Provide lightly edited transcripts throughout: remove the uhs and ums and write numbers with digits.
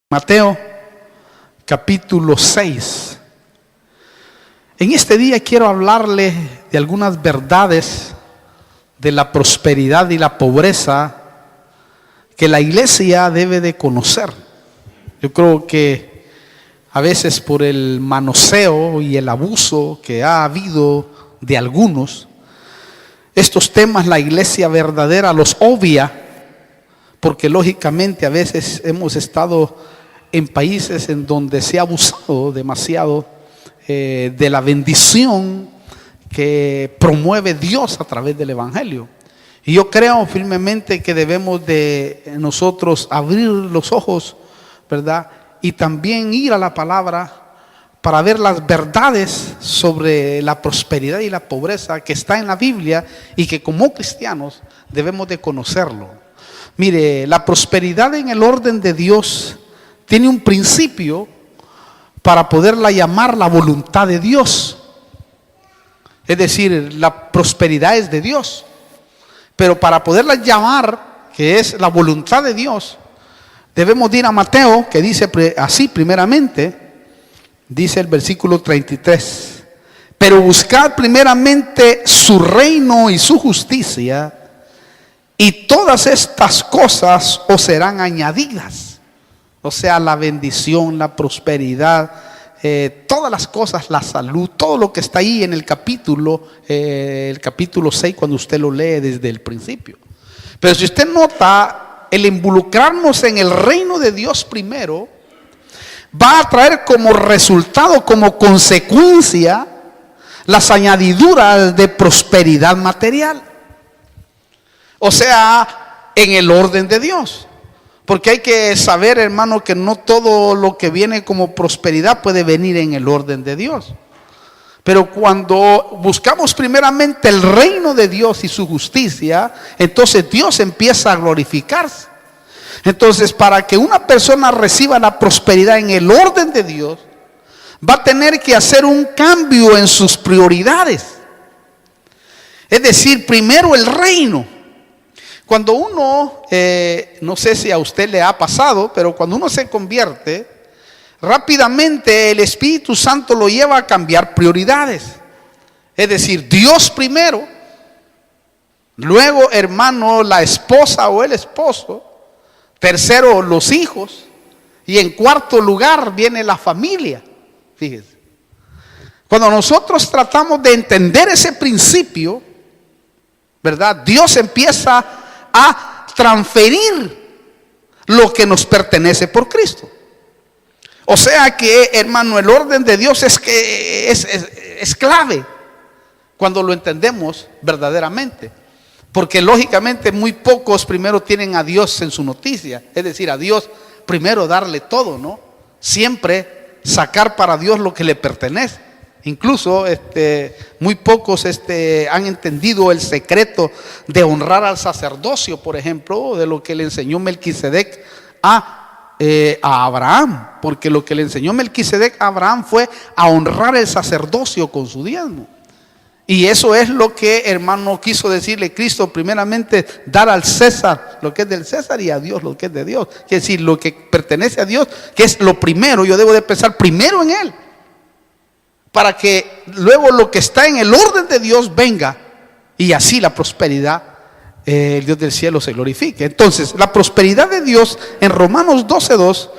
Mateo capítulo 6. En este día quiero hablarle de algunas verdades de la prosperidad y la pobreza que la iglesia debe de conocer. Yo creo que a veces por el manoseo y el abuso que ha habido de algunos, estos temas la iglesia verdadera los obvia, porque lógicamente a veces hemos estado en países en donde se ha abusado demasiado de la bendición que promueve Dios a través del evangelio. Y yo creo firmemente que debemos de nosotros abrir los ojos, ¿verdad? Y también ir a la palabra para ver las verdades sobre la prosperidad y la pobreza que está en la Biblia y que como cristianos debemos de conocerlo. Mire, la prosperidad en el orden de Dios tiene un principio para poderla llamar la voluntad de Dios. Es decir, la prosperidad es de Dios. Pero para poderla llamar, que es la voluntad de Dios, debemos ir a Mateo, que dice así primeramente, dice el versículo 33. Pero buscad primeramente su reino y su justicia, y todas estas cosas os serán añadidas. O sea, la bendición, la prosperidad, todas las cosas, la salud, todo lo que está ahí en el capítulo 6, cuando usted lo lee desde el principio. Pero si usted nota, el involucrarnos en el reino de Dios primero, va a traer como resultado, como consecuencia, las añadiduras de prosperidad material. O sea, en el orden de Dios. Porque hay que saber, hermano, que no todo lo que viene como prosperidad puede venir en el orden de Dios. Pero cuando buscamos primeramente el reino de Dios y su justicia, entonces Dios empieza a glorificarse. Entonces, para que una persona reciba la prosperidad en el orden de Dios, va a tener que hacer un cambio en sus prioridades. Es decir, primero el reino. Cuando uno, no sé si a usted le ha pasado, pero cuando uno se convierte, rápidamente el Espíritu Santo lo lleva a cambiar prioridades. Es decir, Dios primero, luego, hermano, la esposa o el esposo, tercero, los hijos, y en cuarto lugar viene la familia. Fíjese. Cuando nosotros tratamos de entender ese principio, ¿verdad? Dios empieza a transferir lo que nos pertenece por Cristo. O sea que, hermano, el orden de Dios es clave cuando lo entendemos verdaderamente. Porque lógicamente muy pocos primero tienen a Dios en su noticia. Es decir, a Dios primero darle todo, ¿no? Siempre sacar para Dios lo que le pertenece. Incluso muy pocos han entendido el secreto de honrar al sacerdocio, por ejemplo, de lo que le enseñó Melquisedec a Abraham. Porque lo que le enseñó Melquisedec a Abraham fue a honrar el sacerdocio con su diezmo. Y eso es lo que, hermano, quiso decirle Cristo: primeramente dar al César lo que es del César y a Dios lo que es de Dios. Es decir, lo que pertenece a Dios, que es lo primero, yo debo de pensar primero en Él, para que luego lo que está en el orden de Dios venga y así la prosperidad, el Dios del cielo se glorifique. Entonces, la prosperidad de Dios en Romanos 12:2,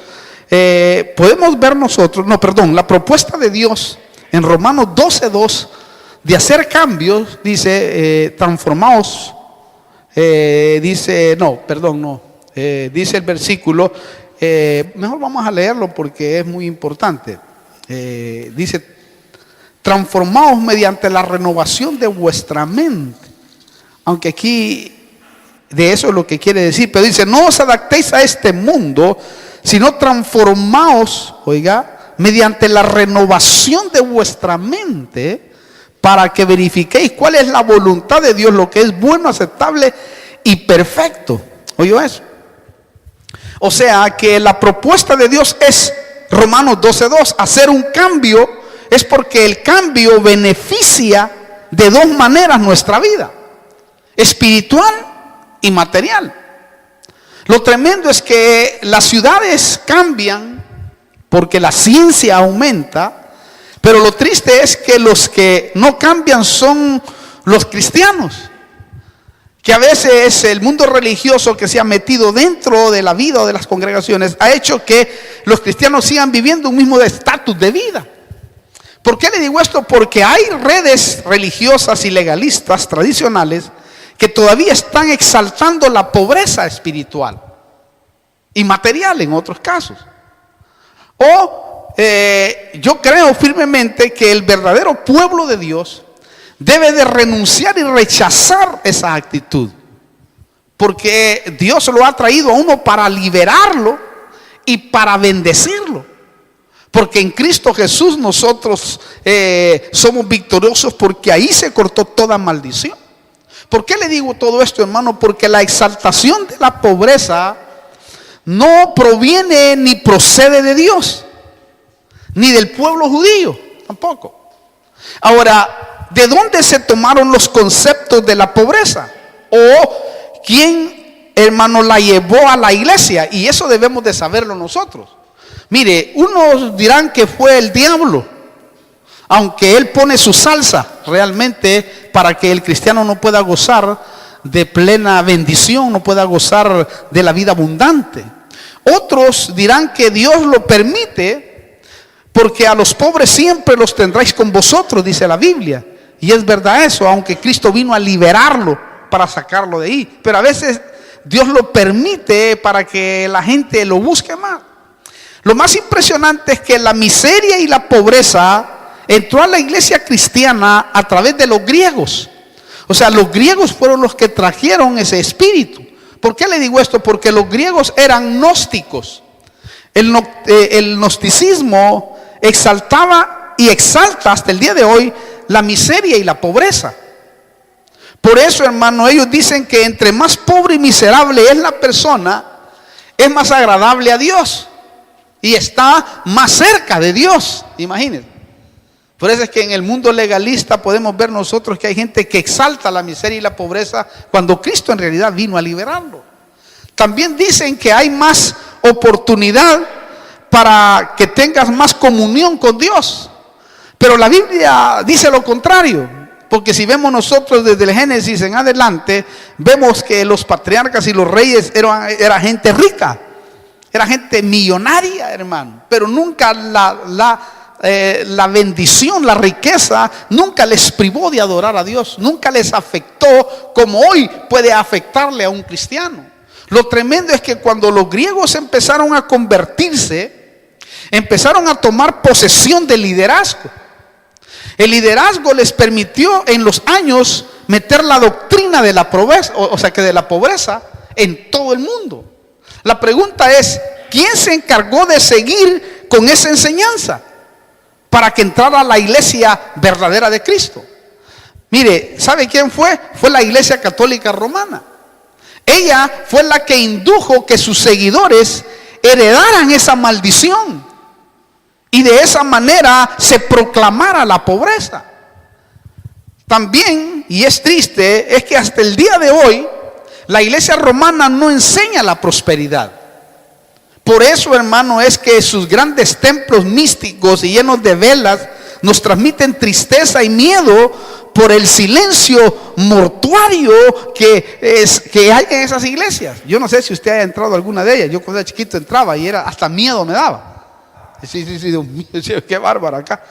podemos ver nosotros, la propuesta de Dios en Romanos 12:2 de hacer cambios, dice, transformaos, dice el versículo, mejor vamos a leerlo porque es muy importante. Dice: transformaos mediante la renovación de vuestra mente. Aunque aquí de eso es lo que quiere decir, pero dice: no os adaptéis a este mundo, sino transformaos, mediante la renovación de vuestra mente, para que verifiquéis cuál es la voluntad de Dios, lo que es bueno, aceptable y perfecto. ¿Oyó eso? O sea que la propuesta de Dios es, Romanos 12:2, hacer un cambio. Es porque el cambio beneficia de dos maneras nuestra vida: espiritual y material. Lo tremendo es que las ciudades cambian porque la ciencia aumenta, pero lo triste es que los que no cambian son los cristianos, que a veces el mundo religioso que se ha metido dentro de la vida o de las congregaciones ha hecho que los cristianos sigan viviendo un mismo estatus de vida. ¿Por qué le digo esto? Porque hay redes religiosas y legalistas tradicionales que todavía están exaltando la pobreza espiritual y material en otros casos. Yo creo firmemente que el verdadero pueblo de Dios debe de renunciar y rechazar esa actitud, porque Dios lo ha traído a uno para liberarlo y para bendecirlo, porque en Cristo Jesús nosotros somos victoriosos, porque ahí se cortó toda maldición. ¿Por qué le digo todo esto, hermano? Porque la exaltación de la pobreza no proviene ni procede de Dios, ni del pueblo judío tampoco. Ahora, ¿de dónde se tomaron los conceptos de la pobreza? ¿O quién, hermano, la llevó a la iglesia? Y eso debemos de saberlo nosotros. Mire, unos dirán que fue el diablo, aunque él pone su salsa realmente para que el cristiano no pueda gozar de plena bendición, no pueda gozar de la vida abundante. Otros dirán que Dios lo permite porque a los pobres siempre los tendréis con vosotros, dice la Biblia. Y es verdad eso, aunque Cristo vino a liberarlo para sacarlo de ahí. Pero a veces Dios lo permite para que la gente lo busque más. Lo más impresionante es que la miseria y la pobreza entró a la iglesia cristiana a través de los griegos. O sea, los griegos fueron los que trajeron ese espíritu. ¿Por qué le digo esto? Porque los griegos eran gnósticos. El gnosticismo exaltaba y exalta hasta el día de hoy la miseria y la pobreza. Por eso, hermano, ellos dicen que entre más pobre y miserable es la persona, es más agradable a Dios y está más cerca de Dios. Imagínense. Por eso es que en el mundo legalista podemos ver nosotros que hay gente que exalta la miseria y la pobreza cuando Cristo en realidad vino a liberarlo. También dicen que hay más oportunidad para que tengas más comunión con Dios. Pero la Biblia dice lo contrario, porque si vemos nosotros desde el Génesis en adelante, vemos que los patriarcas y los reyes era gente rica, era gente millonaria, hermano, pero nunca la bendición, la riqueza, nunca les privó de adorar a Dios, nunca les afectó como hoy puede afectarle a un cristiano. Lo tremendo es que cuando los griegos empezaron a convertirse, empezaron a tomar posesión del liderazgo. El liderazgo les permitió en los años meter la doctrina de la pobreza, o sea que de la pobreza en todo el mundo. La pregunta es, ¿quién se encargó de seguir con esa enseñanza para que entrara a la iglesia verdadera de Cristo? Mire, ¿sabe quién fue? Fue la Iglesia Católica Romana. Ella fue la que indujo que sus seguidores heredaran esa maldición y de esa manera se proclamara la pobreza. También, y es triste, es que hasta el día de hoy la iglesia romana no enseña la prosperidad. Por eso, hermano, es que sus grandes templos místicos y llenos de velas nos transmiten tristeza y miedo por el silencio mortuario que hay en esas iglesias. Yo no sé si usted haya entrado a alguna de ellas. Yo cuando era chiquito entraba y hasta miedo me daba. Sí, Dios mío, qué bárbaro acá.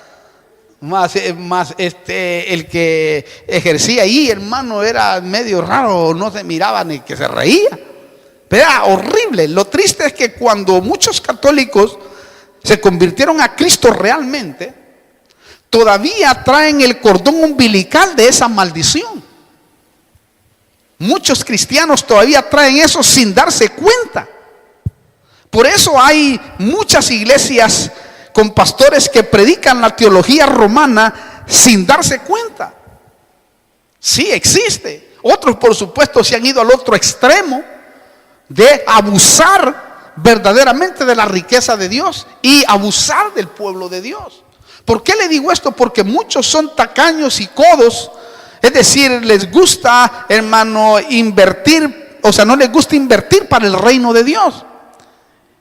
Más el que ejercía ahí, hermano, era medio raro, no se miraba ni que se reía. Pero era horrible. Lo triste es que cuando muchos católicos se convirtieron a Cristo realmente, todavía traen el cordón umbilical de esa maldición. Muchos cristianos todavía traen eso sin darse cuenta. Por eso hay muchas iglesias con pastores que predican la teología romana sin darse cuenta. Sí existe. Otros, por supuesto, se han ido al otro extremo de abusar verdaderamente de la riqueza de Dios y abusar del pueblo de Dios. ¿Por qué le digo esto? Porque muchos son tacaños y codos, es decir, les gusta, hermano, invertir no les gusta invertir para el reino de Dios.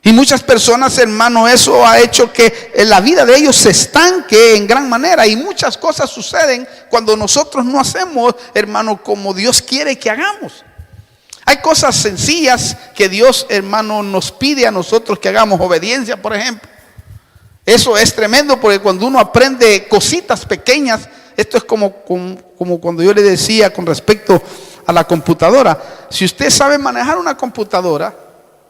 Y muchas personas, hermano, eso ha hecho que la vida de ellos se estanque en gran manera. Y muchas cosas suceden cuando nosotros no hacemos, hermano, como Dios quiere que hagamos. Hay cosas sencillas que Dios, hermano, nos pide a nosotros que hagamos. Obediencia, por ejemplo. Eso es tremendo, porque cuando uno aprende cositas pequeñas, esto es como cuando yo le decía con respecto a la computadora. Si usted sabe manejar una computadora,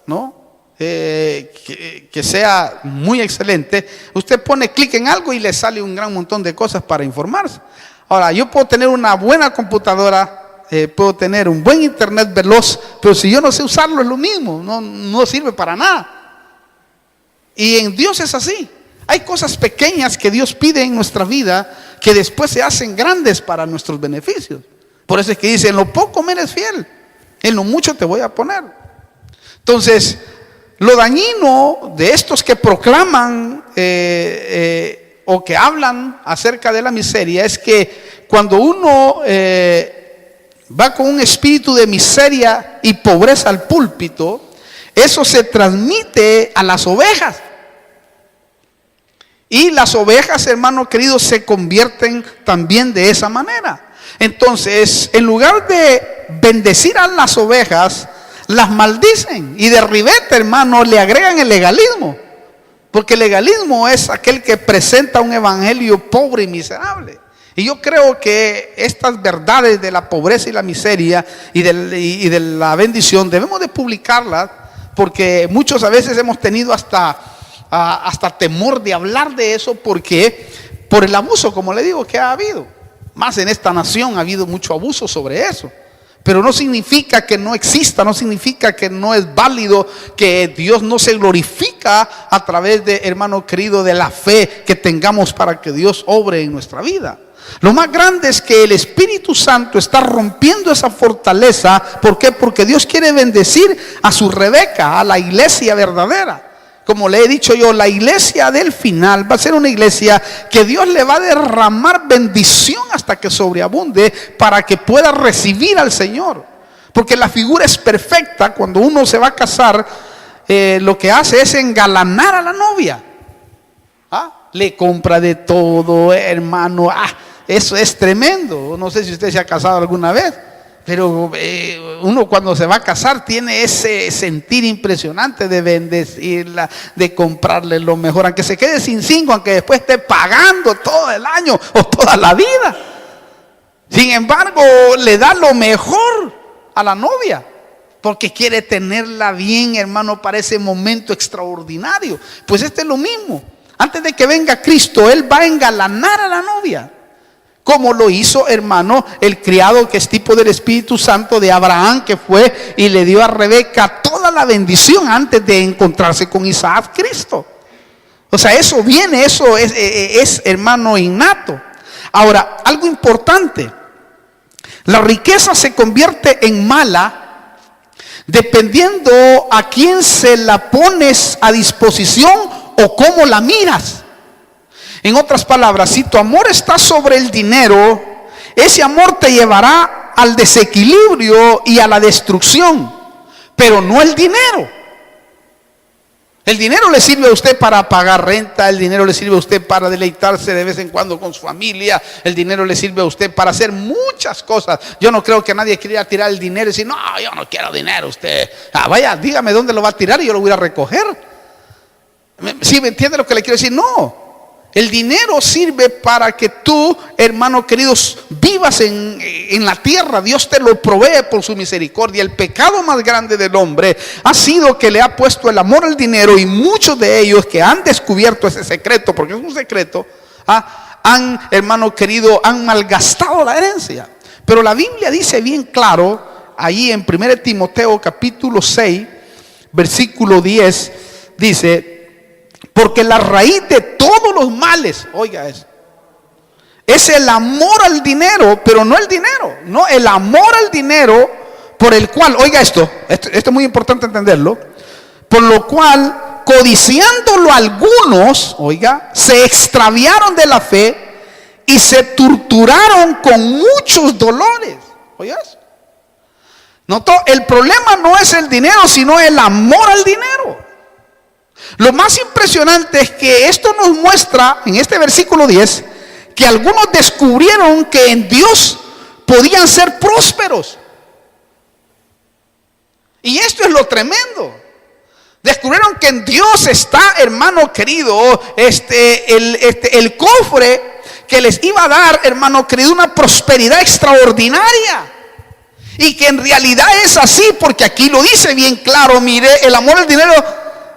¿no? Que sea muy excelente, usted pone clic en algo y le sale un gran montón de cosas para informarse. Ahora, yo puedo tener una buena computadora, puedo tener un buen internet veloz, pero si yo no sé usarlo es lo mismo, no sirve para nada. Y en Dios es así. Hay cosas pequeñas que Dios pide en nuestra vida que después se hacen grandes para nuestros beneficios. Por eso es que dice: en lo poco me eres fiel, en lo mucho te voy a poner. Entonces, lo dañino de estos que proclaman o que hablan acerca de la miseria es que cuando uno va con un espíritu de miseria y pobreza al púlpito, eso se transmite a las ovejas. Y las ovejas, hermano querido, se convierten también de esa manera. Entonces, en lugar de bendecir a las ovejas, las maldicen. Y de ribete, hermano, le agregan el legalismo. Porque el legalismo es aquel que presenta un evangelio pobre y miserable. Y yo creo que estas verdades de la pobreza y la miseria y de la bendición debemos de publicarlas, porque muchos a veces hemos tenido hasta temor de hablar de eso, porque por el abuso, como le digo, que ha habido. Más en esta nación ha habido mucho abuso sobre eso. Pero no significa que no exista, no significa que no es válido, que Dios no se glorifica a través de, hermano querido, de la fe que tengamos para que Dios obre en nuestra vida. Lo más grande es que el Espíritu Santo está rompiendo esa fortaleza. ¿Por qué? Porque Dios quiere bendecir a su Rebeca, a la iglesia verdadera. Como le he dicho yo, la iglesia del final va a ser una iglesia que Dios le va a derramar bendición hasta que sobreabunde, para que pueda recibir al Señor. Porque la figura es perfecta. Cuando uno se va a casar, lo que hace es engalanar a la novia. Le compra de todo, hermano. Eso es tremendo. No sé si usted se ha casado alguna vez, pero uno cuando se va a casar tiene ese sentir impresionante de bendecirla, de comprarle lo mejor, aunque se quede sin cinco, aunque después esté pagando todo el año o toda la vida. Sin embargo, le da lo mejor a la novia, porque quiere tenerla bien, hermano, para ese momento extraordinario. Pues este es lo mismo. Antes de que venga Cristo, Él va a engalanar a la novia, como lo hizo, hermano, el criado que es tipo del Espíritu Santo de Abraham, que fue y le dio a Rebeca toda la bendición antes de encontrarse con Isaac, Cristo. O sea, eso viene, eso es hermano, innato. Ahora, algo importante: la riqueza se convierte en mala dependiendo a quién se la pones a disposición o cómo la miras. En otras palabras, si tu amor está sobre el dinero, ese amor te llevará al desequilibrio y a la destrucción, pero no el dinero. El dinero le sirve a usted para pagar renta, el dinero le sirve a usted para deleitarse de vez en cuando con su familia, el dinero le sirve a usted para hacer muchas cosas. Yo no creo que nadie quiera tirar el dinero y decir: no, yo no quiero dinero. Usted, vaya, dígame dónde lo va a tirar y yo lo voy a recoger. ¿Sí me entiende lo que le quiero decir? No. El dinero sirve para que tú, hermano queridos, vivas en la tierra. Dios te lo provee por su misericordia. El pecado más grande del hombre ha sido que le ha puesto el amor al dinero, y muchos de ellos que han descubierto ese secreto, porque es un secreto, hermano querido, han malgastado la herencia. Pero la Biblia dice bien claro, ahí en 1 Timoteo capítulo 6, versículo 10, dice: porque la raíz de todos los males, oiga eso, es el amor al dinero, pero no el dinero, no, el amor al dinero, por el cual, oiga esto es muy importante entenderlo, por lo cual, codiciándolo algunos, oiga, se extraviaron de la fe y se torturaron con muchos dolores. Oiga eso. Notó, el problema no es el dinero, sino el amor al dinero. Lo más impresionante es que esto nos muestra en este versículo 10 que algunos descubrieron que en Dios podían ser prósperos. Y esto es lo tremendo. Descubrieron que en Dios está, hermano querido, el cofre que les iba a dar, hermano querido, una prosperidad extraordinaria. Y que en realidad es así, porque aquí lo dice bien claro. Mire, el amor al dinero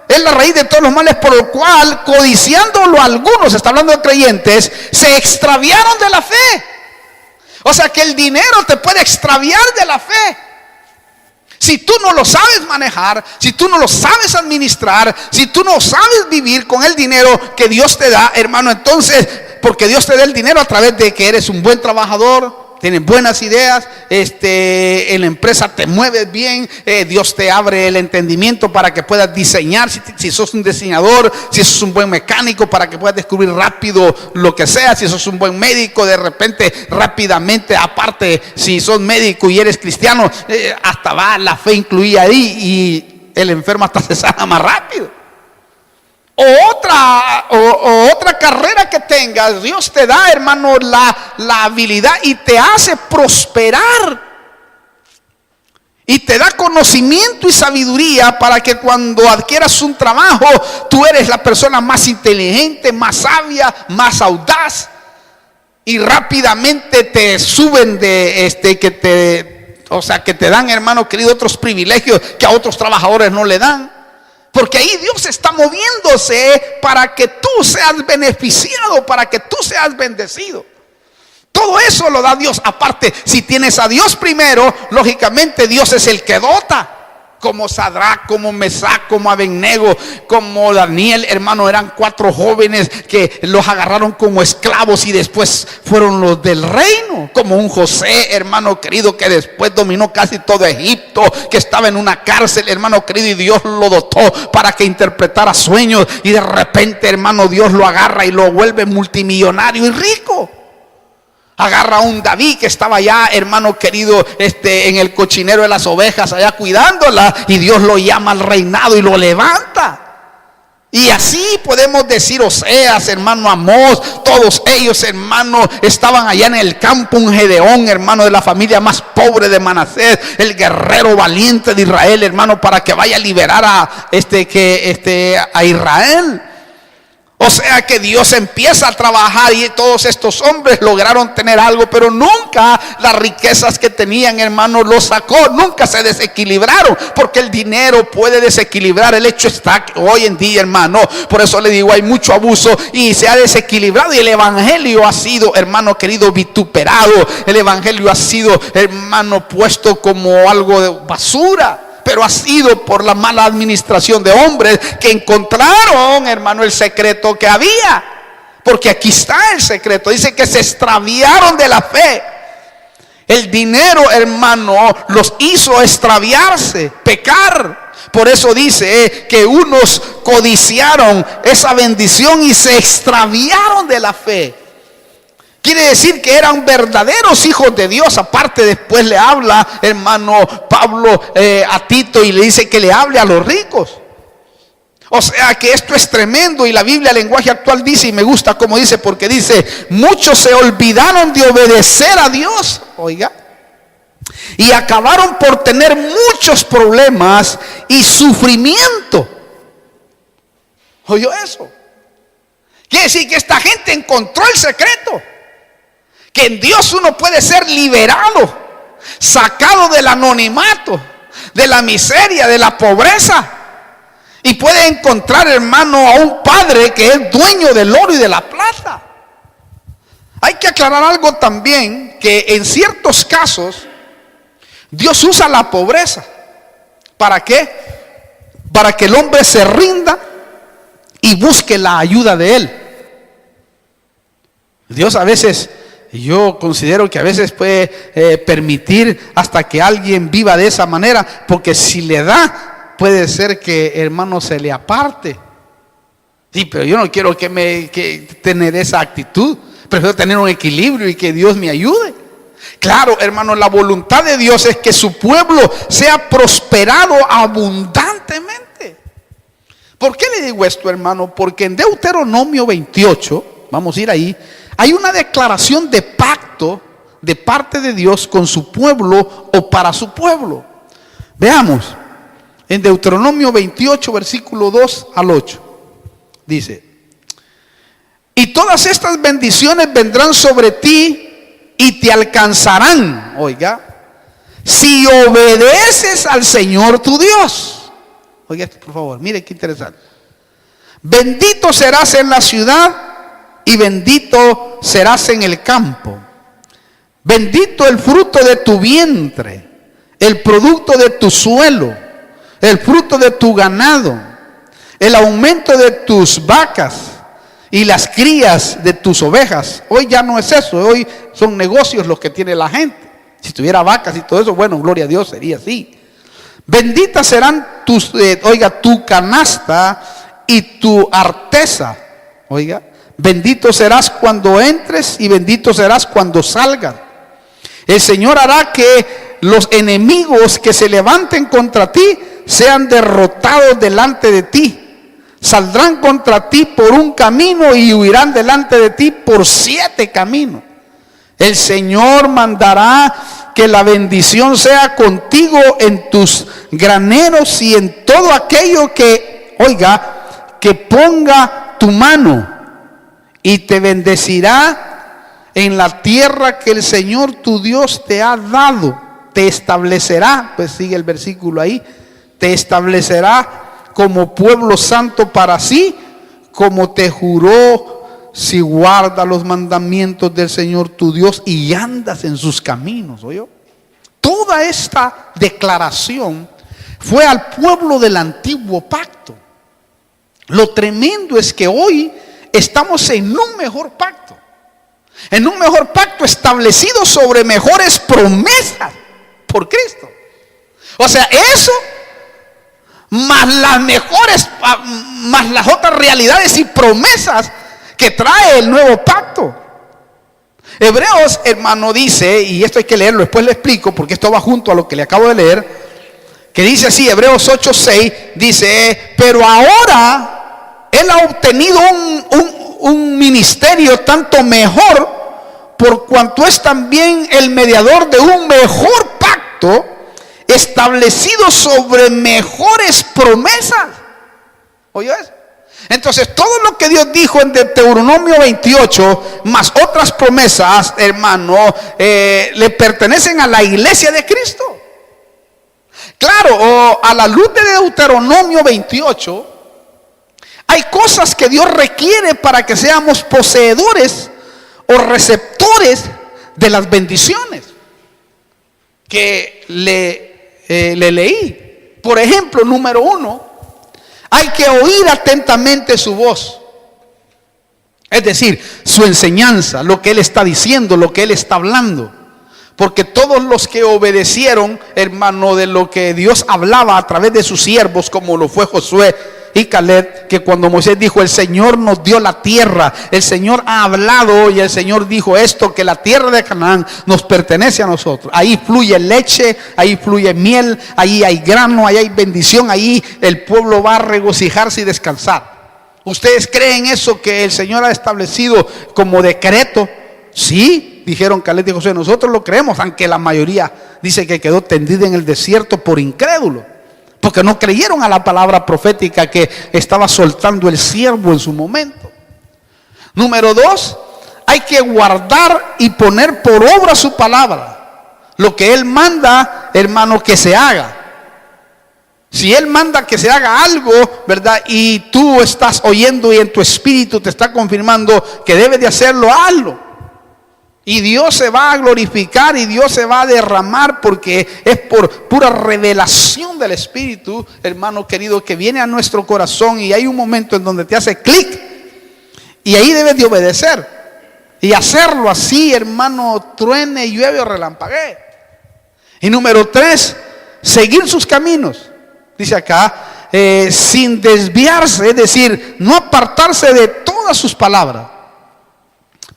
es la raíz de todos los males, por lo cual, codiciándolo algunos, está hablando de creyentes, se extraviaron de la fe. O sea que el dinero te puede extraviar de la fe. Si tú no lo sabes manejar, si tú no lo sabes administrar, si tú no sabes vivir con el dinero que Dios te da, hermano, entonces, porque Dios te da el dinero a través de que eres un buen trabajador, tienes buenas ideas, en la empresa te mueves bien, Dios te abre el entendimiento para que puedas diseñar, si sos un diseñador, si sos un buen mecánico, para que puedas descubrir rápido lo que sea, si sos un buen médico, de repente rápidamente, aparte, si sos médico y eres cristiano, hasta va la fe incluida ahí y el enfermo hasta se sana más rápido. O otra carrera que tengas, Dios te da, hermano, la habilidad y te hace prosperar. Y te da conocimiento y sabiduría para que cuando adquieras un trabajo, tú eres la persona más inteligente, más sabia, más audaz. Y rápidamente te suben que te dan, hermano querido, otros privilegios que a otros trabajadores no le dan. Porque ahí Dios está moviéndose para que tú seas beneficiado, para que tú seas bendecido. Todo eso lo da Dios. Aparte, si tienes a Dios primero, lógicamente Dios es el que dota. Como Sadrach, como Mesac, como Abednego, como Daniel, hermano, eran 4 jóvenes que los agarraron como esclavos y después fueron los del reino. Como un José, hermano querido, que después dominó casi todo Egipto, que estaba en una cárcel, hermano querido, y Dios lo dotó para que interpretara sueños. Y de repente, hermano, Dios lo agarra y lo vuelve multimillonario y rico. Agarra a un David que estaba allá, hermano querido, en el cochinero de las ovejas, allá cuidándola, y Dios lo llama al reinado y lo levanta. Y así podemos decir Oseas, hermano Amós, todos ellos, hermano, estaban allá en el campo. Un Gedeón, hermano, de la familia más pobre de Manasés, el guerrero valiente de Israel, hermano, para que vaya a liberar a Israel. O sea que Dios empieza a trabajar y todos estos hombres lograron tener algo, pero nunca las riquezas que tenían, hermano, los sacó, nunca se desequilibraron, porque el dinero puede desequilibrar. El hecho está que hoy en día, hermano, por eso le digo, hay mucho abuso y se ha desequilibrado, y el evangelio ha sido, hermano querido, vituperado. El evangelio ha sido, hermano, puesto como algo de basura. Pero ha sido por la mala administración de hombres que encontraron, hermano, el secreto que había. Porque aquí está el secreto. Dice que se extraviaron de la fe. El dinero, hermano, los hizo extraviarse, pecar. Por eso dice que unos codiciaron esa bendición y se extraviaron de la fe. Quiere decir que eran verdaderos hijos de Dios. Aparte, después le habla, hermano Pablo, a Tito, y le dice que le hable a los ricos. O sea que esto es tremendo. Y la Biblia, el lenguaje actual, dice, y me gusta como dice, porque dice: muchos se olvidaron de obedecer a Dios, oiga, y acabaron por tener muchos problemas y sufrimiento. ¿Oyó eso? Quiere decir que esta gente encontró el secreto. Que en Dios uno puede ser liberado, sacado del anonimato, de la miseria, de la pobreza, y puede encontrar, hermano, a un Padre que es dueño del oro y de la plata. Hay que aclarar algo también, que en ciertos casos Dios usa la pobreza. ¿Para qué? Para que el hombre se rinda y busque la ayuda de Él. Dios a veces, yo considero que a veces puede permitir hasta que alguien viva de esa manera, porque si le da, puede ser que, hermano, se le aparte. Sí, pero yo no quiero que tener esa actitud. Prefiero tener un equilibrio y que Dios me ayude. Claro, hermano, la voluntad de Dios es que su pueblo sea prosperado abundantemente. ¿Por qué le digo esto, hermano? Porque en Deuteronomio 28, vamos a ir ahí, hay una declaración de pacto de parte de Dios con su pueblo o para su pueblo. Veamos, en Deuteronomio 28, versículo 2 al 8, dice: y todas estas bendiciones vendrán sobre ti y te alcanzarán, oiga, si obedeces al Señor tu Dios. Oiga esto, por favor, mire qué interesante. Bendito serás en la ciudad y bendito serás en el campo. Bendito el fruto de tu vientre, el producto de tu suelo, el fruto de tu ganado, el aumento de tus vacas y las crías de tus ovejas. Hoy ya no es eso, hoy son negocios los que tiene la gente. Si tuviera vacas y todo eso, bueno, gloria a Dios, sería así. Benditas serán tus, tu canasta y tu arteza. Oiga, bendito serás cuando entres y bendito serás cuando salgas. El Señor hará que los enemigos que se levanten contra ti sean derrotados delante de ti. Saldrán contra ti por un camino y huirán delante de ti por 7 caminos. El Señor mandará que la bendición sea contigo en tus graneros y en todo aquello que, que ponga tu mano, y te bendecirá en la tierra que el Señor tu Dios te ha dado. Te establecerá, pues sigue el versículo ahí, te establecerá como pueblo santo para sí, como te juró, si guardas los mandamientos del Señor tu Dios y andas en sus caminos. ¿Oyó? Toda esta declaración fue al pueblo del antiguo pacto. Lo tremendo es que hoy estamos en un mejor pacto. En un mejor pacto establecido sobre mejores promesas por Cristo. O sea, eso más las mejores, más las otras realidades y promesas que trae el nuevo pacto. Hebreos, hermano, dice, y esto hay que leerlo, después le explico porque esto va junto a lo que le acabo de leer, que dice así, Hebreos 8:6, dice: pero ahora él ha obtenido un ministerio tanto mejor, por cuanto es también el mediador de un mejor pacto, establecido sobre mejores promesas. ¿Oyó eso? Entonces todo lo que Dios dijo en Deuteronomio 28 más otras promesas, hermano, le pertenecen a la iglesia de Cristo. Claro, a la luz de Deuteronomio 28 hay cosas que Dios requiere para que seamos poseedores o receptores de las bendiciones que le leí. Por ejemplo, número 1, hay que oír atentamente su voz. Es decir, su enseñanza, lo que Él está diciendo, lo que Él está hablando. Porque todos los que obedecieron, hermano, de lo que Dios hablaba a través de sus siervos, como lo fue Josué y Caleb, que cuando Moisés dijo: el Señor nos dio la tierra, el Señor ha hablado y el Señor dijo esto, que la tierra de Canaán nos pertenece a nosotros. Ahí fluye leche, ahí fluye miel, ahí hay grano, ahí hay bendición, ahí el pueblo va a regocijarse y descansar. ¿Ustedes creen eso que el Señor ha establecido como decreto? Sí, dijeron Caleb y Josué, nosotros lo creemos, aunque la mayoría dice que quedó tendida en el desierto por incrédulo, porque no creyeron a la palabra profética que estaba soltando el siervo en su momento. Número 2, hay que guardar y poner por obra su palabra. Lo que Él manda, hermano, que se haga. Si Él manda que se haga algo, ¿verdad? Y tú estás oyendo y en tu espíritu te está confirmando que debes de hacerlo, hazlo. Y Dios se va a glorificar y Dios se va a derramar, porque es por pura revelación del Espíritu, hermano querido, que viene a nuestro corazón, y hay un momento en donde te hace clic y ahí debes de obedecer y hacerlo así, hermano, truene, llueve o relampaguee. Y número 3, seguir sus caminos. Dice acá, sin desviarse, es decir, no apartarse de todas sus palabras.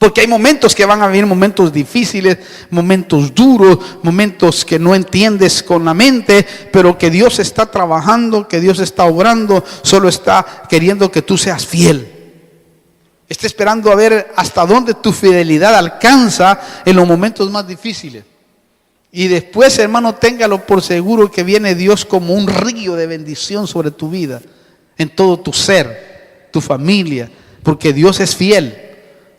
Porque hay momentos que van a venir momentos difíciles, momentos duros, momentos que no entiendes con la mente, pero que Dios está trabajando, que Dios está obrando, solo está queriendo que tú seas fiel. Está esperando a ver hasta dónde tu fidelidad alcanza en los momentos más difíciles. Y después, hermano, téngalo por seguro que viene Dios como un río de bendición sobre tu vida, en todo tu ser, tu familia, porque Dios es fiel.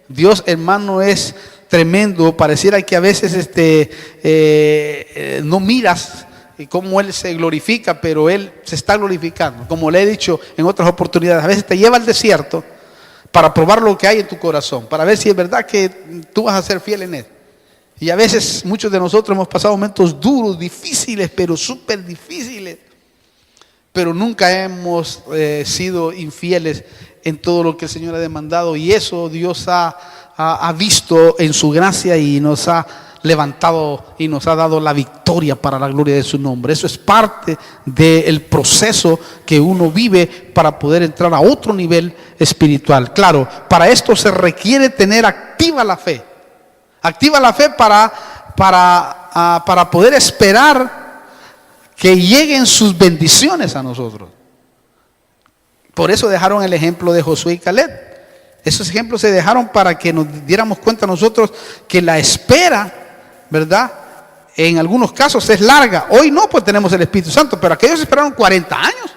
Dios, hermano, es tremendo. Pareciera que a veces no miras cómo Él se glorifica, pero Él se está glorificando. Como le he dicho en otras oportunidades, a veces te lleva al desierto para probar lo que hay en tu corazón, para ver si es verdad que tú vas a ser fiel en Él. Y a veces muchos de nosotros hemos pasado momentos duros, difíciles, pero súper difíciles, pero nunca hemos sido infieles en todo lo que el Señor ha demandado, y eso Dios ha visto en su gracia y nos ha levantado y nos ha dado la victoria para la gloria de su nombre. Eso es parte del proceso que uno vive para poder entrar a otro nivel espiritual. Claro, para esto se requiere tener activa la fe para poder esperar que lleguen sus bendiciones a nosotros. Por eso dejaron el ejemplo de Josué y Caleb. Esos ejemplos se dejaron para que nos diéramos cuenta nosotros que la espera, ¿verdad?, en algunos casos es larga. Hoy no, pues tenemos el Espíritu Santo, pero aquellos esperaron 40 años.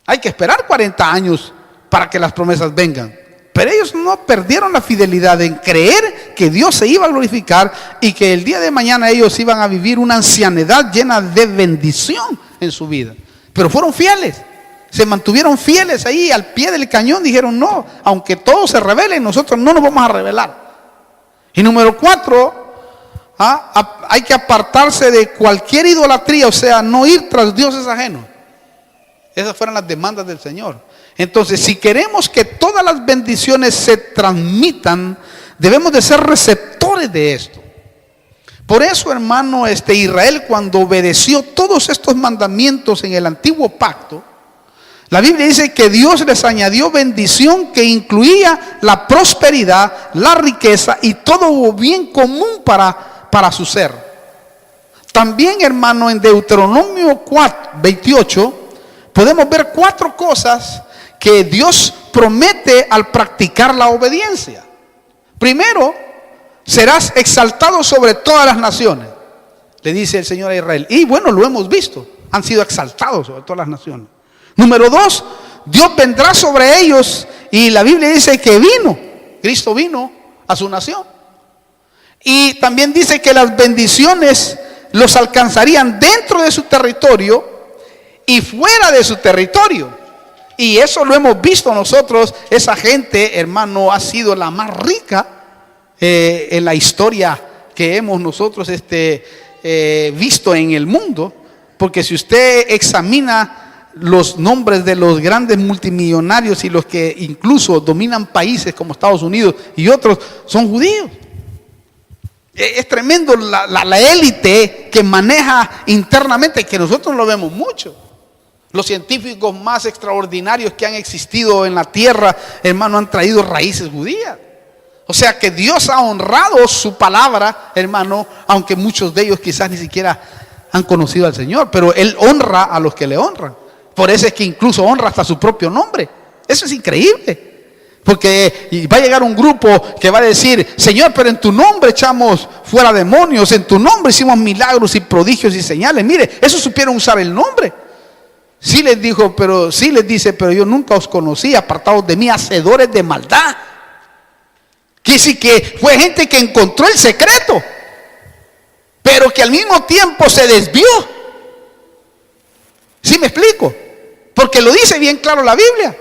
Hay que esperar 40 años para que las promesas vengan. Pero ellos no perdieron la fidelidad en creer que Dios se iba a glorificar y que el día de mañana ellos iban a vivir una ancianidad llena de bendición en su vida. Pero fueron fieles. Se mantuvieron fieles ahí al pie del cañón. Dijeron: no, aunque todos se rebelen, nosotros no nos vamos a rebelar. Y número 4, hay que apartarse de cualquier idolatría, o sea, no ir tras dioses ajenos. Esas fueron las demandas del Señor. Entonces, si queremos que todas las bendiciones se transmitan, debemos de ser receptores de esto. Por eso, hermano, Israel, cuando obedeció todos estos mandamientos en el antiguo pacto, la Biblia dice que Dios les añadió bendición que incluía la prosperidad, la riqueza y todo bien común para su ser. También, hermano, en Deuteronomio 28 podemos ver 4 cosas que Dios promete al practicar la obediencia. Primero, serás exaltado sobre todas las naciones, le dice el Señor a Israel. Y bueno, lo hemos visto, han sido exaltados sobre todas las naciones. Número 2, Dios vendrá sobre ellos, y la Biblia dice que Cristo vino a su nación. Y también dice que las bendiciones los alcanzarían dentro de su territorio y fuera de su territorio. Y eso lo hemos visto nosotros. Esa gente, hermano, ha sido la más rica en la historia que hemos nosotros visto en el mundo. Porque si usted examina los nombres de los grandes multimillonarios y los que incluso dominan países como Estados Unidos y otros, son judíos. Es tremendo la élite que maneja internamente, que nosotros lo vemos mucho. Los científicos más extraordinarios que han existido en la tierra, hermano, han traído raíces judías. O sea que Dios ha honrado su palabra, hermano, aunque muchos de ellos quizás ni siquiera han conocido al Señor, pero Él honra a los que le honran. Por eso es que incluso honra hasta su propio nombre. Eso es increíble. Porque va a llegar un grupo que va a decir: Señor, pero en tu nombre echamos fuera demonios, en tu nombre hicimos milagros y prodigios y señales. Mire, eso supieron usar el nombre. Sí les dice, pero yo nunca os conocí, apartados de mí, hacedores de maldad. Que sí, que fue gente que encontró el secreto, pero que al mismo tiempo se desvió. ¿Sí me explico? Porque lo dice bien claro la Biblia.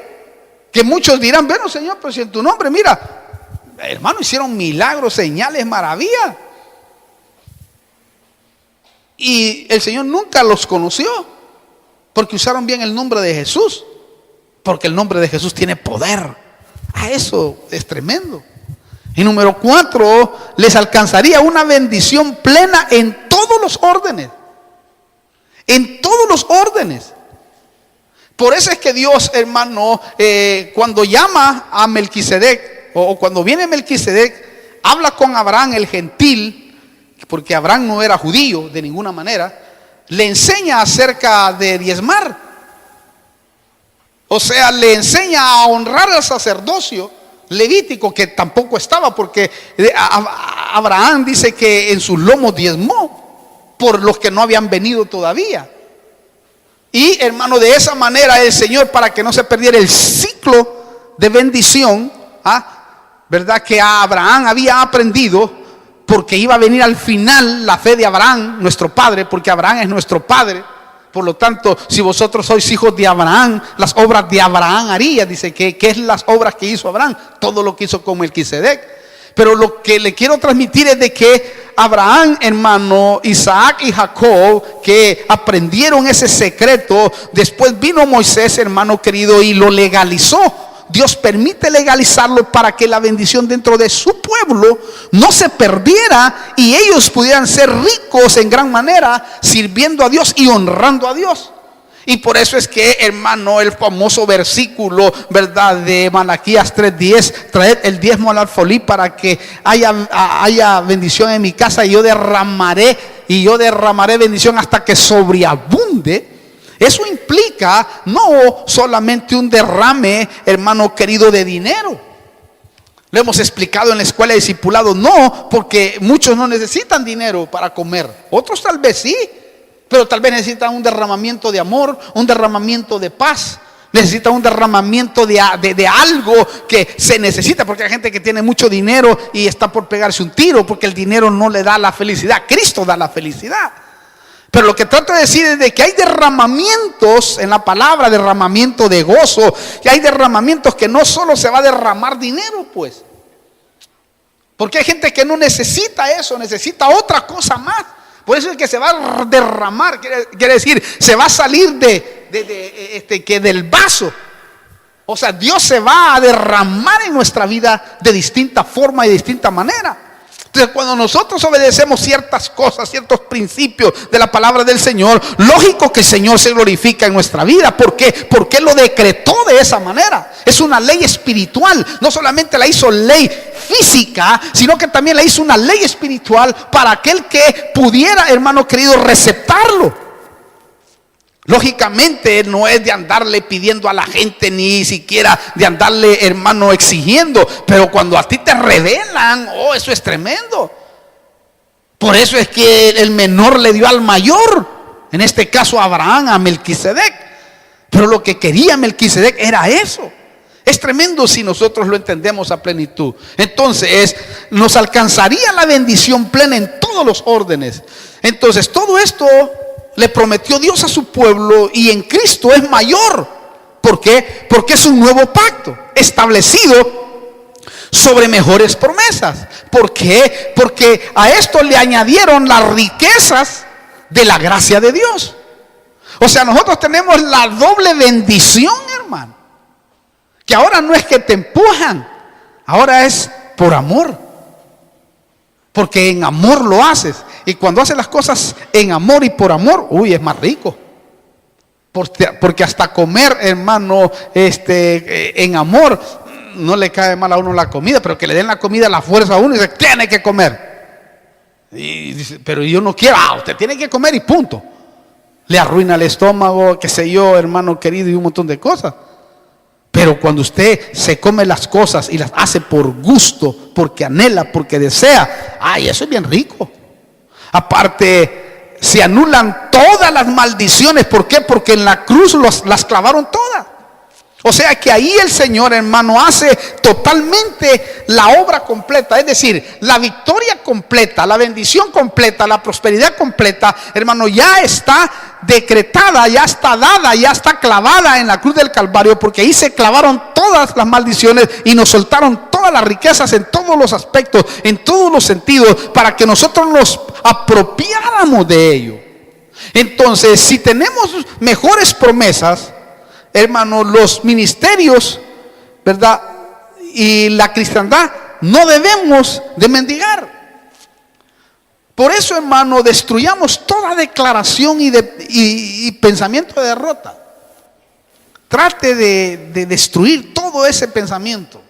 Que muchos dirán: bueno, Señor, pero si en tu nombre, mira, hermano, hicieron milagros, señales, maravillas. Y el Señor nunca los conoció, porque usaron bien el nombre de Jesús. Porque el nombre de Jesús tiene poder. Eso es tremendo. Y número 4, les alcanzaría una bendición plena en todos los órdenes. En todos los órdenes. Por eso es que Dios, hermano, cuando llama a Melquisedec, o cuando viene Melquisedec, habla con Abraham el gentil, porque Abraham no era judío de ninguna manera, le enseña acerca de diezmar. O sea, le enseña a honrar al sacerdocio levítico, que tampoco estaba, porque Abraham dice que en sus lomos diezmó por los que no habían venido todavía. Y hermano, de esa manera el Señor, para que no se perdiera el ciclo de bendición, ¿verdad? Que Abraham había aprendido, porque iba a venir al final la fe de Abraham, nuestro padre, porque Abraham es nuestro padre. Por lo tanto, si vosotros sois hijos de Abraham, las obras de Abraham haría. Dice que ¿qué es las obras que hizo Abraham? Todo lo que hizo con Melquisedec. Pero lo que le quiero transmitir es de que Abraham, hermano, Isaac y Jacob, que aprendieron ese secreto, después vino Moisés, hermano querido, y lo legalizó. Dios permite legalizarlo para que la bendición dentro de su pueblo no se perdiera y ellos pudieran ser ricos en gran manera, sirviendo a Dios y honrando a Dios. Y por eso es que, hermano, el famoso versículo, ¿verdad?, de Malaquías 3:10, traed el diezmo al alfolí para que haya bendición en mi casa, y yo derramaré bendición hasta que sobreabunde. Eso implica no solamente un derrame, hermano querido, de dinero. Lo hemos explicado en la escuela de discipulado, no, porque muchos no necesitan dinero para comer, otros tal vez sí. Pero tal vez necesitan un derramamiento de amor, un derramamiento de paz. Necesitan un derramamiento de algo que se necesita. Porque hay gente que tiene mucho dinero y está por pegarse un tiro, porque el dinero no le da la felicidad. Cristo da la felicidad. Pero lo que trato de decir es de que hay derramamientos en la palabra, derramamiento de gozo. Y hay derramamientos que no solo se va a derramar dinero, pues. Porque hay gente que no necesita eso, necesita otra cosa más. Por eso es que se va a derramar, quiere decir, se va a salir del vaso. O sea, Dios se va a derramar en nuestra vida de distinta forma y de distinta manera. Entonces, cuando nosotros obedecemos ciertas cosas, ciertos principios de la palabra del Señor, lógico que el Señor se glorifica en nuestra vida. ¿Por qué? Porque Él lo decretó de esa manera. Es una ley espiritual. No solamente la hizo ley física, sino que también la hizo una ley espiritual para aquel que pudiera, hermano querido, receptarlo. Lógicamente no es de andarle pidiendo a la gente, ni siquiera de andarle, hermano, exigiendo. Pero cuando a ti te revelan, oh, eso es tremendo. Por eso es que el menor le dio al mayor. En este caso a Abraham, a Melquisedec. Pero lo que quería Melquisedec era eso. Es tremendo si nosotros lo entendemos a plenitud. Entonces nos alcanzaría la bendición plena en todos los órdenes. Entonces todo esto le prometió Dios a su pueblo, y en Cristo es mayor. ¿Por qué? Porque es un nuevo pacto establecido sobre mejores promesas. ¿Por qué? Porque a esto le añadieron las riquezas de la gracia de Dios. O sea, nosotros tenemos la doble bendición, hermano. Que ahora no es que te empujan, ahora es por amor. Porque en amor lo haces. Y cuando haces las cosas en amor y por amor, uy, es más rico. Porque hasta comer, hermano, en amor, no le cae mal a uno la comida, pero que le den la comida a la fuerza a uno y dice, tiene que comer. Y dice, pero yo no quiero, usted tiene que comer y punto. Le arruina el estómago, qué sé yo, hermano querido, y un montón de cosas. Pero cuando usted se come las cosas y las hace por gusto, porque anhela, porque desea, ay, eso es bien rico. Aparte, se anulan todas las maldiciones. ¿Por qué? Porque en la cruz las clavaron todas. O sea que ahí el Señor, hermano, hace totalmente la obra completa. Es decir, la victoria completa, la bendición completa, la prosperidad completa, hermano, ya está decretada, ya está dada, ya está clavada en la cruz del Calvario. Porque ahí se clavaron todas las maldiciones y nos soltaron todas las riquezas en todos los aspectos, en todos los sentidos, para que nosotros nos apropiáramos de ello. Entonces, si tenemos mejores promesas, hermano, los ministerios, ¿verdad?, y la cristiandad, no debemos de mendigar. Por eso, hermano, destruyamos toda declaración y pensamiento de derrota. Trate de destruir todo ese pensamiento.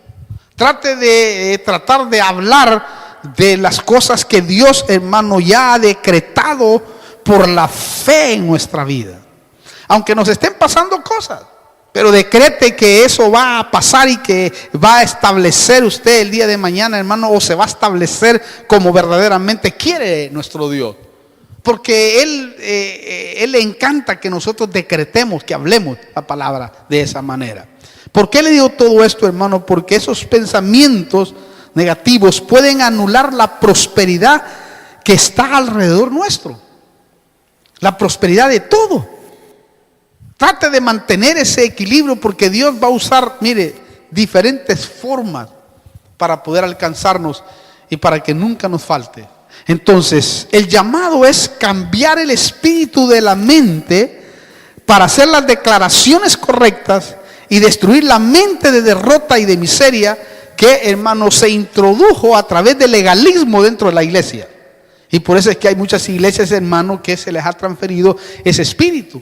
Trate de tratar de hablar de las cosas que Dios, hermano, ya ha decretado por la fe en nuestra vida. Aunque nos estén pasando cosas, pero decrete que eso va a pasar y que va a establecer usted el día de mañana, hermano, o se va a establecer como verdaderamente quiere nuestro Dios. Porque Él le encanta que nosotros decretemos, que hablemos la palabra de esa manera. ¿Por qué le digo todo esto, hermano? Porque esos pensamientos negativos pueden anular la prosperidad que está alrededor nuestro. La prosperidad de todo. Trate de mantener ese equilibrio porque Dios va a usar, mire, diferentes formas para poder alcanzarnos y para que nunca nos falte. Entonces, el llamado es cambiar el espíritu de la mente para hacer las declaraciones correctas y destruir la mente de derrota y de miseria que, hermano, se introdujo a través del legalismo dentro de la iglesia. Y por eso es que hay muchas iglesias, hermano, que se les ha transferido ese espíritu.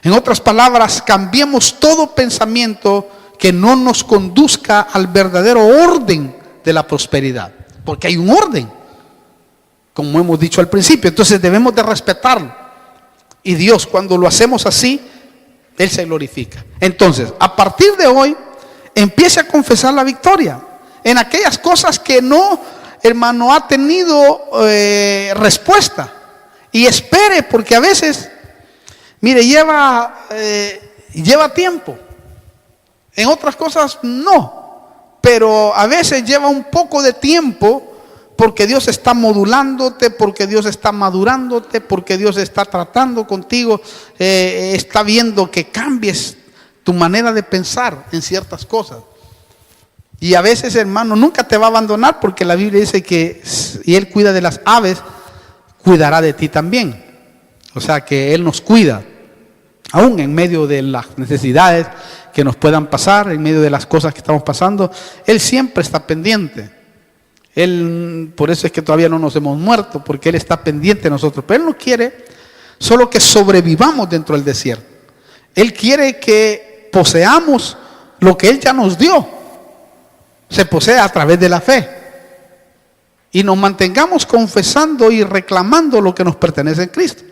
En otras palabras, cambiemos todo pensamiento que no nos conduzca al verdadero orden de la prosperidad. Porque hay un orden, como hemos dicho al principio. Entonces debemos de respetarlo. Y Dios, cuando lo hacemos así, Él se glorifica. Entonces, a partir de hoy, empiece a confesar la victoria en aquellas cosas que no, hermano, ha tenido respuesta. Y espere, porque a veces, mire, lleva tiempo. En otras cosas no, pero a veces lleva un poco de tiempo porque Dios está modulándote, porque Dios está madurándote, porque Dios está tratando contigo, está viendo que cambies tu manera de pensar en ciertas cosas. Y a veces, hermano, nunca te va a abandonar porque la Biblia dice que y Él cuida de las aves, cuidará de ti también. O sea que Él nos cuida, aún en medio de las necesidades que nos puedan pasar, en medio de las cosas que estamos pasando, Él siempre está pendiente. Él, por eso es que todavía no nos hemos muerto, porque Él está pendiente de nosotros. Pero Él no quiere solo que sobrevivamos dentro del desierto. Él quiere que poseamos lo que Él ya nos dio. Se posee a través de la fe. Y nos mantengamos confesando y reclamando lo que nos pertenece en Cristo.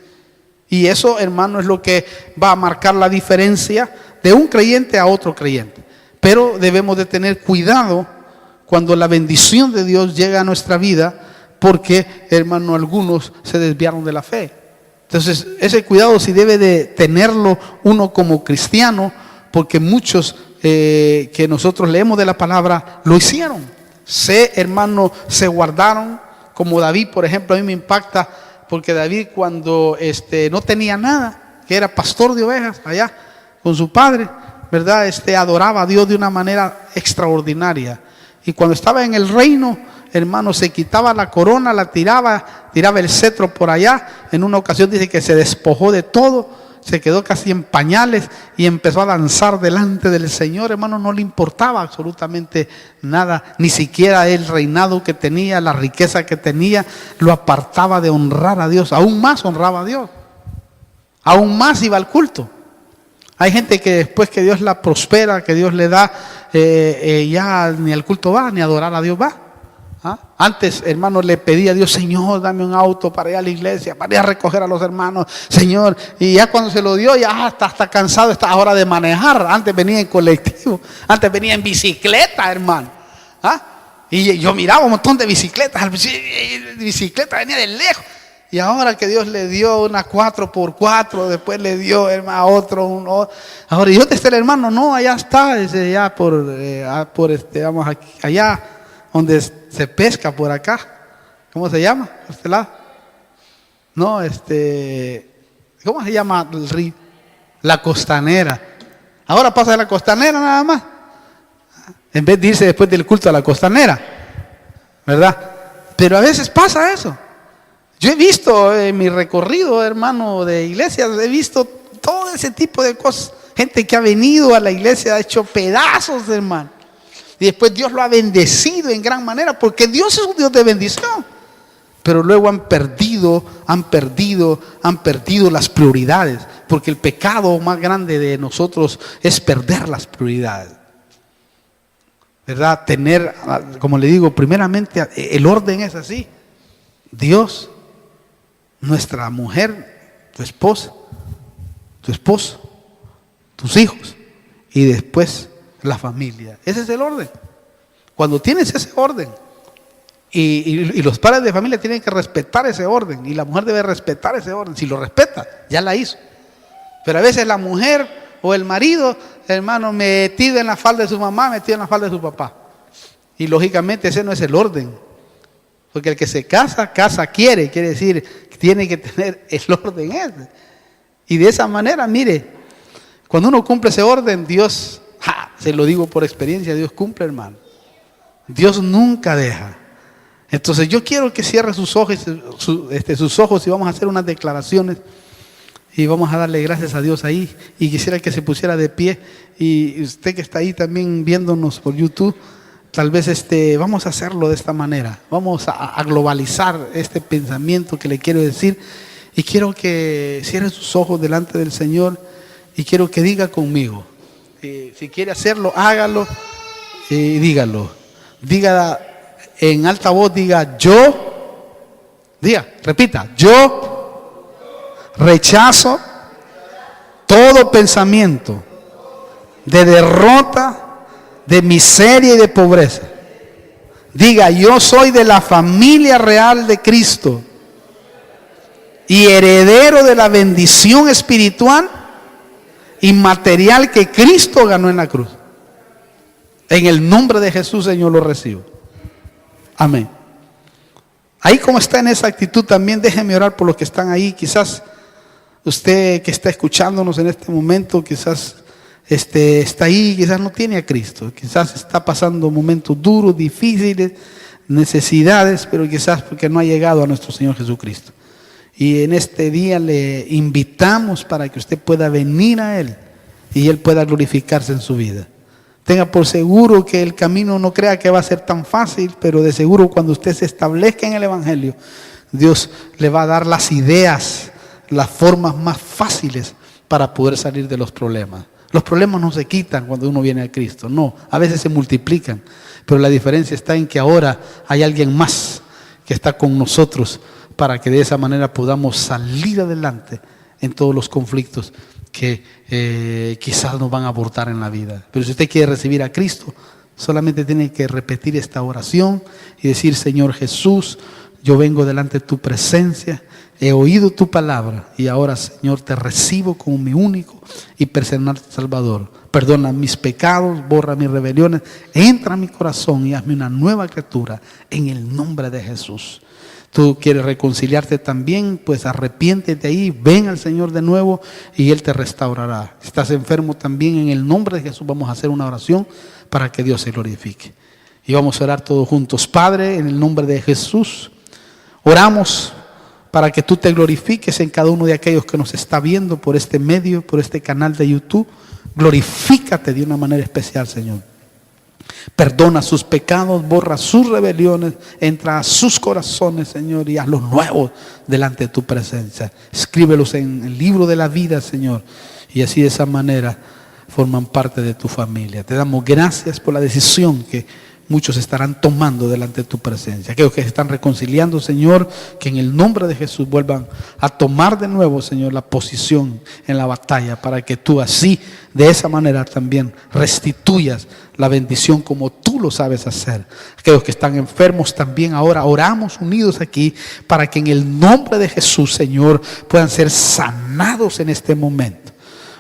Y eso, hermano, es lo que va a marcar la diferencia de un creyente a otro creyente. Pero debemos de tener cuidado cuando la bendición de Dios llega a nuestra vida, porque, hermano, algunos se desviaron de la fe. Entonces, ese cuidado sí debe de tenerlo uno como cristiano, porque muchos que nosotros leemos de la palabra lo hicieron. Hermano, se guardaron, como David, por ejemplo. A mí me impacta, porque David cuando no tenía nada, que era pastor de ovejas allá con su padre, ¿verdad? Adoraba a Dios de una manera extraordinaria. Y cuando estaba en el reino, hermano, se quitaba la corona, la tiraba el cetro por allá. En una ocasión dice que se despojó de todo, se quedó casi en pañales y empezó a danzar delante del Señor. Hermano, no le importaba absolutamente nada, ni siquiera el reinado que tenía, la riqueza que tenía, lo apartaba de honrar a Dios. Aún más honraba a Dios, aún más iba al culto. Hay gente que después que Dios la prospera, que Dios le da, ya ni al culto va, ni a adorar a Dios va. ¿Ah? Antes, hermano, le pedía a Dios: Señor, dame un auto para ir a la iglesia, para ir a recoger a los hermanos, Señor. Y ya cuando se lo dio, ya está cansado, está ahora de manejar. Antes venía en colectivo, antes venía en bicicleta, hermano. ¿Ah? Y yo miraba un montón de bicicletas, la bicicleta venía de lejos. Y ahora que Dios le dio una 4x4, después le dio, hermano, a otro. Ahora, ¿y dónde está el hermano? No, allá está, allá vamos aquí, allá donde se pesca por acá. ¿Cómo se llama? ¿Por este lado? No, ¿cómo se llama el río? La Costanera. Ahora pasa de la Costanera nada más. En vez de irse después del culto a la Costanera, ¿verdad? Pero a veces pasa eso. Yo he visto en mi recorrido, hermano, de iglesias, he visto todo ese tipo de cosas. Gente que ha venido a la iglesia, ha hecho pedazos, hermano. Y después Dios lo ha bendecido en gran manera, porque Dios es un Dios de bendición. Pero luego han perdido las prioridades, porque el pecado más grande de nosotros es perder las prioridades. ¿verdad? Tener, como le digo, primeramente el orden es así. Dios, nuestra mujer, tu esposa, tu esposo, tus hijos y después la familia. Ese es el orden. Cuando tienes ese orden y los padres de familia tienen que respetar ese orden y la mujer debe respetar ese orden. Si lo respeta, ya la hizo. Pero a veces la mujer o el marido, hermano, metido en la falda de su mamá, metido en la falda de su papá. Y lógicamente ese no es el orden. Porque el que se casa, quiere decir que tiene que tener el orden ese. Y de esa manera, mire, cuando uno cumple ese orden, Dios, se lo digo por experiencia, Dios cumple, hermano. Dios nunca deja. Entonces yo quiero que cierre sus ojos y vamos a hacer unas declaraciones y vamos a darle gracias a Dios ahí. Y quisiera que se pusiera de pie, y usted que está ahí también viéndonos por YouTube, tal vez vamos a hacerlo de esta manera. Vamos a globalizar este pensamiento que le quiero decir, y quiero que cierre sus ojos delante del Señor y quiero que diga conmigo. Si quiere hacerlo, hágalo y dígalo. Diga en alta voz, repita, yo rechazo todo pensamiento de derrota, de miseria y de pobreza. Diga, yo soy de la familia real de Cristo y heredero de la bendición espiritual y material que Cristo ganó en la cruz. En el nombre de Jesús, Señor, lo recibo. Amén. Ahí como está en esa actitud también, déjeme orar por los que están ahí. Quizás usted que está escuchándonos en este momento, quizás está ahí, quizás no tiene a Cristo. Quizás está pasando momentos duros, difíciles, necesidades, pero quizás porque no ha llegado a nuestro Señor Jesucristo. Y en este día le invitamos para que usted pueda venir a Él y Él pueda glorificarse en su vida. Tenga por seguro que el camino, no crea que va a ser tan fácil, pero de seguro cuando usted se establezca en el Evangelio, Dios le va a dar las ideas, las formas más fáciles para poder salir de los problemas. Los problemas no se quitan cuando uno viene a Cristo, no, a veces se multiplican, pero la diferencia está en que ahora hay alguien más que está con nosotros para que de esa manera podamos salir adelante en todos los conflictos que quizás nos van a abortar en la vida. Pero si usted quiere recibir a Cristo, solamente tiene que repetir esta oración y decir: Señor Jesús, yo vengo delante de tu presencia, he oído tu palabra y ahora, Señor, te recibo como mi único y personal Salvador. Perdona mis pecados, borra mis rebeliones, entra a mi corazón y hazme una nueva criatura en el nombre de Jesús. Tú quieres reconciliarte también, pues arrepiéntete ahí, ven al Señor de nuevo y Él te restaurará. Si estás enfermo también, en el nombre de Jesús vamos a hacer una oración para que Dios se glorifique. Y vamos a orar todos juntos. Padre, en el nombre de Jesús, oramos para que tú te glorifiques en cada uno de aquellos que nos está viendo por este medio, por este canal de YouTube. Glorifícate de una manera especial, Señor. Perdona sus pecados, borra sus rebeliones, entra a sus corazones, Señor, y hazlos nuevos delante de tu presencia. Escríbelos en el libro de la vida, Señor, y así de esa manera forman parte de tu familia. Te damos gracias por la decisión que muchos estarán tomando delante de tu presencia. Aquellos que se están reconciliando, Señor, que en el nombre de Jesús vuelvan a tomar de nuevo, Señor, la posición en la batalla, para que tú así, de esa manera también restituyas la bendición como tú lo sabes hacer. Aquellos que están enfermos también ahora oramos unidos aquí para que en el nombre de Jesús, Señor, puedan ser sanados en este momento.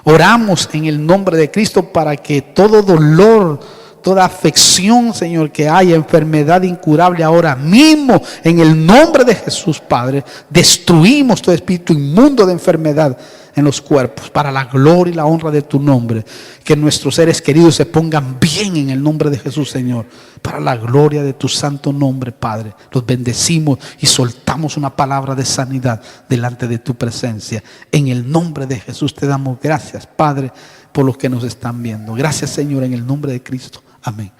Oramos en el nombre de Cristo para que todo dolor, toda afección, Señor, que haya, enfermedad incurable ahora mismo, en el nombre de Jesús, Padre, destruimos todo espíritu inmundo de enfermedad en los cuerpos, para la gloria y la honra de tu nombre. Que nuestros seres queridos se pongan bien en el nombre de Jesús, Señor, para la gloria de tu santo nombre, Padre. Los bendecimos y soltamos una palabra de sanidad delante de tu presencia. En el nombre de Jesús te damos gracias, Padre, por los que nos están viendo. Gracias, Señor, en el nombre de Cristo. Amén.